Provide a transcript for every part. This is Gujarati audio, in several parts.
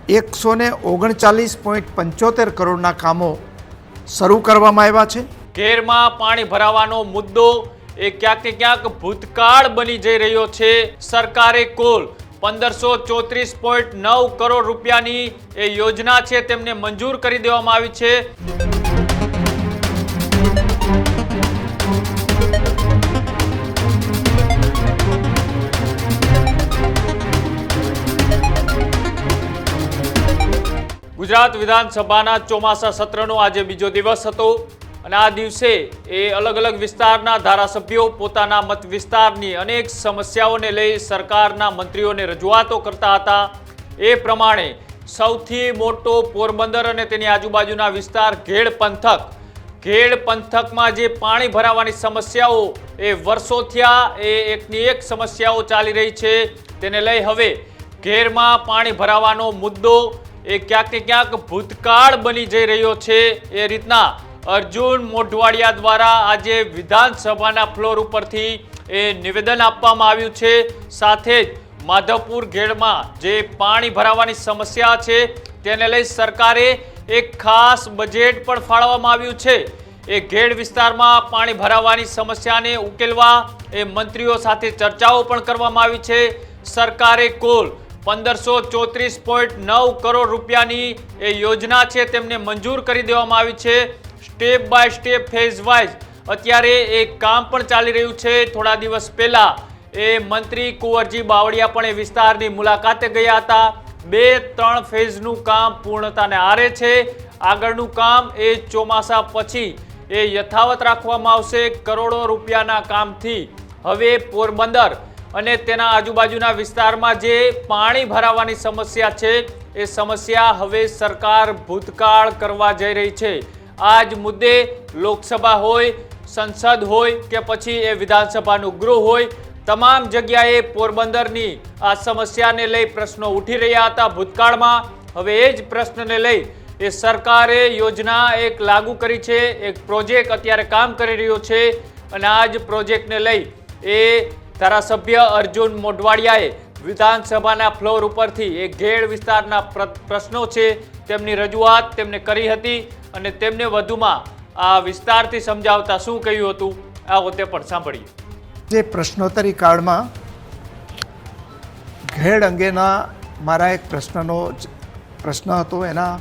139.75 કરોડના કામો શરૂ કરવામાં આવ્યા છે। ઘેરમાં પાણી ભરાવાનો મુદ્દો એ ક્યાંક ને ક્યાંક ભૂતકાળ બની જઈ રહ્યો છે। સરકારે કુલ 1534.9 કરોડ રૂપિયાની એ યોજના છે તેમને મંજૂર કરી દેવામાં આવી છે। ગુજરાત વિધાનસભાના ચોમાસા સત્રનો આજે બીજો દિવસ હતો અને આ દિવસે એ અલગ અલગ વિસ્તારના ધારાસભ્યો પોતાના મત વિસ્તારની અનેક સમસ્યાઓને લઈ સરકારના મંત્રીઓને રજૂઆતો કરતા હતા। એ પ્રમાણે સૌથી મોટો પોરબંદર અને તેની આજુબાજુના વિસ્તાર ઘેડ પંથકમાં જે પાણી ભરાવાની સમસ્યાઓ એ વર્ષો થયા એ એકની એક સમસ્યાઓ ચાલી રહી છે। તેને લઈ હવે ઘેરમાં પાણી ભરાવાનો મુદ્દો એ ક્યાંક ને ક્યાંક ભૂતકાળ બની જઈ રહ્યો છે। એ રીતના અર્જુન મોઢવાડિયા દ્વારા આજે વિધાનસભાના ફ્લોર ઉપરથી એ નિવેદન આપવામાં આવ્યું છે। સાથે જ માધવપુર ઘેડમાં જે પાણી ભરાવાની સમસ્યા છે તેને લઈ સરકારે એક ખાસ બજેટ પણ ફાળવવામાં આવ્યું છે। એ ઘેડ વિસ્તારમાં પાણી ભરાવાની સમસ્યાને ઉકેલવા એ મંત્રીઓ સાથે ચર્ચાઓ પણ કરવામાં આવી છે। સરકારે કુલ 1534.9 કરોડ રૂપિયાની એ યોજના છે તેમને મંજૂર કરી દેવામાં આવી છે। Step by step phase wise અત્યારે એ કામ પણ ચાલી રહ્યું છે। થોડા દિવસ પહેલા એ મંત્રી કુંવરજી બાવળિયા પણ એ વિસ્તારની મુલાકાતે ગયા હતા। 2-3 ફેઝનું કામ પૂર્ણતાને આરે છે। આગળનું કામ એ ચોમાસા પછી એ યથાવત રાખવામાં આવશે। કરોડો રૂપિયાના કામથી હવે પોરબંદર અને તેના આજુબાજુના વિસ્તારમાં જે પાણી ભરાવાની સમસ્યા છે એ સમસ્યા હવે સરકાર ભૂતકાળ કરવા જઈ રહી છે। આ જ મુદ્દે લોકસભા હોય, સંસદ હોય કે પછી એ વિધાનસભાનું ગૃહ હોય, તમામ જગ્યાએ પોરબંદરની આ સમસ્યાને લઈ પ્રશ્નો ઉઠી રહ્યા હતા ભૂતકાળમાં। હવે એ જ પ્રશ્નને લઈ એ સરકારે યોજના એક લાગુ કરી છે। એક પ્રોજેક્ટ અત્યારે કામ કરી રહ્યો છે અને આ જ પ્રોજેક્ટને લઈ એ ધારાસભ્ય અર્જુન મોઢવાડિયાએ વિધાનસભાના ફ્લોર ઉપરથી એ ઘેડ વિસ્તારના પ્રશ્નો છે તેમની રજૂઆત તેમને કરી હતી અને તેમને વધુમાં આ વિસ્તારથી સમજાવતા શું કહ્યું હતું આવો તે પણ સાંભળીએ। જે પ્રશ્નોત્તરી કાળમાં ઘેડ અંગેના મારા એક પ્રશ્ન હતો એના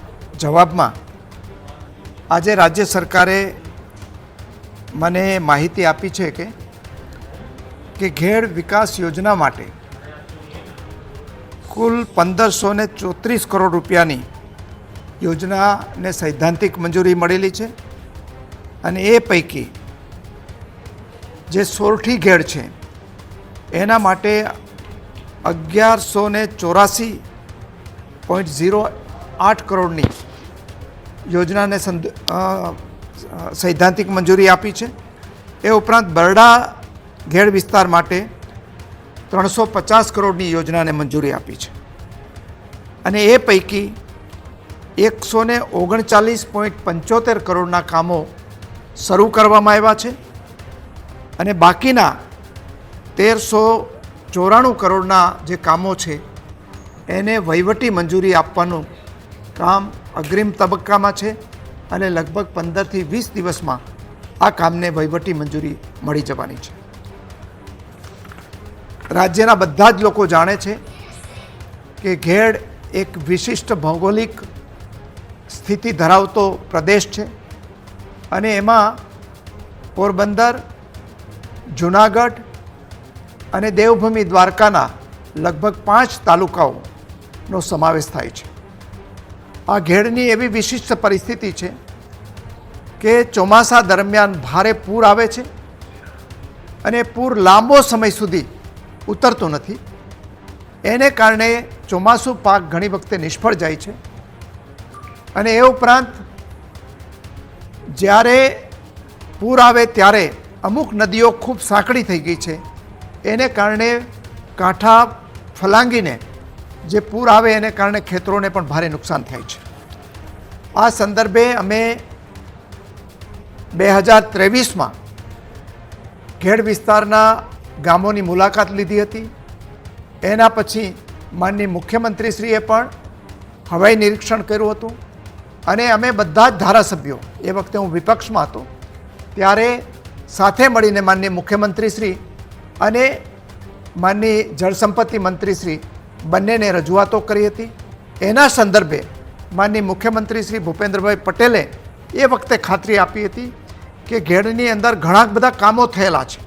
જવાબમાં આજે રાજ્ય સરકારે મને માહિતી આપી છે કે ઘેડ વિકાસ યોજના માટે કુલ 1534 કરોડ રૂપિયાની યોજનાને સૈદ્ધાંતિક મંજૂરી મળેલી છે અને એ પૈકી જે સોરઠી ઘેડ છે એના માટે 1184.08 કરોડની યોજનાને સૈદ્ધાંતિક મંજૂરી આપી છે। એ ઉપરાંત બરડા ઘેડ વિસ્તાર માટે 350 કરોડની યોજનાને મંજૂરી આપી છે અને એ પૈકી 139.75 કરોડના કામો શરૂ કરવામાં આવ્યા છે અને બાકીના 1394 કરોડના જે કામો છે એને વહીવટી મંજૂરી આપવાનું કામ અગ્રિમ તબક્કામાં છે અને લગભગ 15થી 20 દિવસમાં આ કામને વહીવટી મંજૂરી મળી જવાની છે। રાજ્યના બધા જ લોકો જાણે છે કે ઘેડ એક વિશિષ્ટ ભૌગોલિક સ્થિતિ ધરાવતો પ્રદેશ છે અને એમાં પોરબંદર, જૂનાગઢ અને દેવભૂમિ દ્વારકાના લગભગ 5 તાલુકાઓનો સમાવેશ થાય છે। આ ઘેડની એવી વિશિષ્ટ પરિસ્થિતિ છે કે ચોમાસા દરમિયાન ભારે પૂર આવે છે અને પૂર લાંબો સમય સુધી ઉતરતું નથી। એને કારણે ચોમાસું પાક ઘણી વખતે નિષ્ફળ જાય છે અને એ ઉપરાંત જ્યારે પૂર આવે ત્યારે અમુક નદીઓ ખૂબ સાંકડી થઈ ગઈ છે। એને કારણે કાંઠા ફલાંગીને જે પૂર આવે એને કારણે ખેતરોને પણ ભારે નુકસાન થાય છે। આ સંદર્ભે અમે 2023માં ઘેડ વિસ્તારના ગામોની મુલાકાત લીધી હતી। એના પછી માનનીય મુખ્યમંત્રીશ્રીએ પણ હવાઈ નિરીક્ષણ કર્યું હતું અને અમે બધા જ ધારાસભ્યો, એ વખતે હું વિપક્ષમાં હતો, ત્યારે સાથે મળીને માનનીય મુખ્યમંત્રીશ્રી અને માનનીય જળસંપત્તિ મંત્રીશ્રી બંનેને રજૂઆતો કરી હતી. એના સંદર્ભે માનનીય મુખ્યમંત્રી શ્રી ભૂપેન્દ્રભાઈ પટેલે એ વખતે ખાતરી આપી હતી કે ઘેડની અંદર ઘણા બધા કામો થયેલા છે,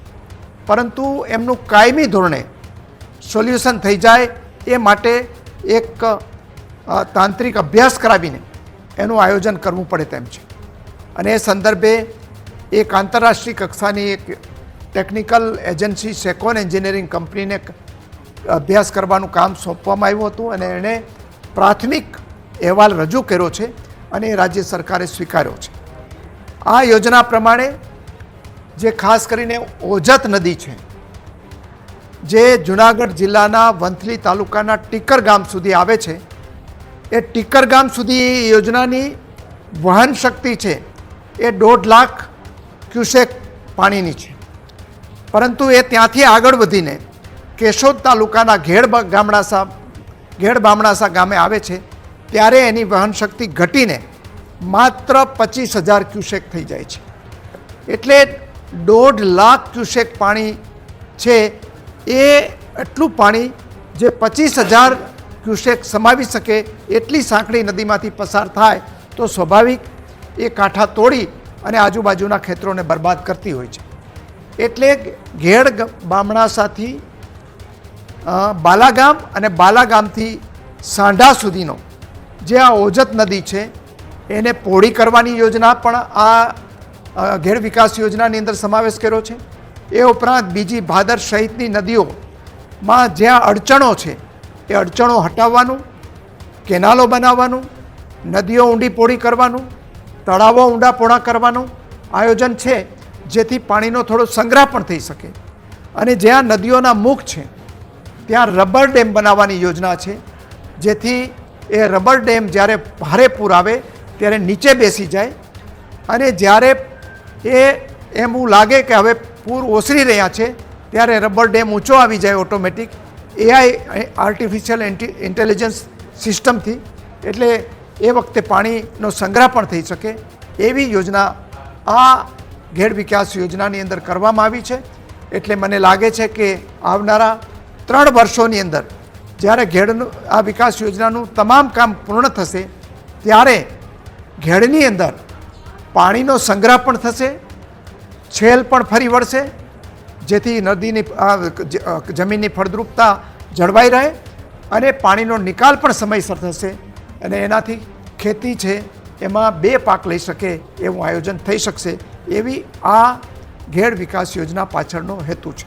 પરંતુ એમનું કાયમી ધોરણે સોલ્યુશન થઈ જાય એ માટે એક તાંત્રિક અભ્યાસ કરાવીને એનું આયોજન કરવું પડે તેમ છે. અને એ સંદર્ભે એક આંતરરાષ્ટ્રીય કક્ષાની એક ટેકનિકલ એજન્સી સેકોન એન્જિનિયરિંગ કંપનીને અભ્યાસ કરવાનું કામ સોંપવામાં આવ્યું હતું અને એણે પ્રાથમિક અહેવાલ રજૂ કર્યો છે અને એ રાજ્ય સરકારે સ્વીકાર્યો છે. આ યોજના પ્રમાણે જે ખાસ કરીને ઓજત નદી છે, જે જુનાગઢ જિલ્લાના વંથલી તાલુકાના ટીકર ગામ સુધી આવે છે, એ ટીકર ગામ સુધી યોજનાની વહન શક્તિ છે એ 1.5 લાખ ક્યુસેક પાણીની છે. પરંતુ એ ત્યાંથી આગળ વધીને કેશોદ તાલુકાના ઘેડ બામણાસા ગામે આવે છે ત્યારે એની વહન શક્તિ ઘટીને માત્ર 25,000 ક્યુસેક થઈ જાય છે. એટલે 1.5 લાખ ક્યુસેક પાણી છે, એ એટલું પાણી જે 25,000 ક્યુસેક સમાવી શકે એટલી સાંકડી નદીમાંથી પસાર થાય તો સ્વાભાવિક એ કાંઠા તોડી અને આજુબાજુના ખેતરોને બરબાદ કરતી હોય છે. એટલે ઘેડ બામણાસાથી બાલાગામ અને બાલાગામથી સાંઢા સુધીનો જે આ ઓજત નદી છે એને પહોળી કરવાની યોજના પણ આ ઘેડ વિકાસ યોજનાની અંદર સમાવેશ કર્યો છે. એ ઉપરાંત બીજી ભાદર સહિતની નદીઓમાં જ્યાં અડચણો છે એ અડચણો હટાવવાનું, કેનાલો બનાવવાનું, નદીઓ ઊંડી પહોળી કરવાનું, તળાવો ઊંડા પહોળા કરવાનું આયોજન છે, જેથી પાણીનો થોડો સંગ્રહ પણ થઈ શકે. અને જ્યાં નદીઓના મુખ છે ત્યાં રબર ડેમ બનાવવાની યોજના છે, જેથી એ રબર ડેમ જ્યારે ભારે પૂર આવે ત્યારે નીચે બેસી જાય અને જ્યારે એવું લાગે કે હવે પૂર ઓસરી રહ્યા છે ત્યારે રબર ડેમ ઊંચો આવી જાય ઓટોમેટિક AI આર્ટિફિશિયલ ઇન્ટેલિજન્સ સિસ્ટમથી. એટલે એ વખતે પાણીનો સંગ્રહ પણ થઈ શકે એવી યોજના આ ઘેડ વિકાસ યોજનાની અંદર કરવામાં આવી છે. એટલે મને લાગે છે કે આવનારા 3 વર્ષોની અંદર જ્યારે ઘેડનું આ વિકાસ યોજનાનું તમામ કામ પૂર્ણ થશે ત્યારે ઘેડની અંદર પાણીનો સંગ્રહ પણ થશે, છેલ પણ ફરી વળશે, જેથી નદીની જમીનની ફળદ્રુપતા જળવાઈ રહે અને પાણીનો નિકાલ પણ સમયસર થશે અને એનાથી ખેતી છે એમાં 2 પાક લઈ શકે એવું આયોજન થઈ શકશે. એવી આ ઘેડ વિકાસ યોજના પાછળનો હેતુ છે.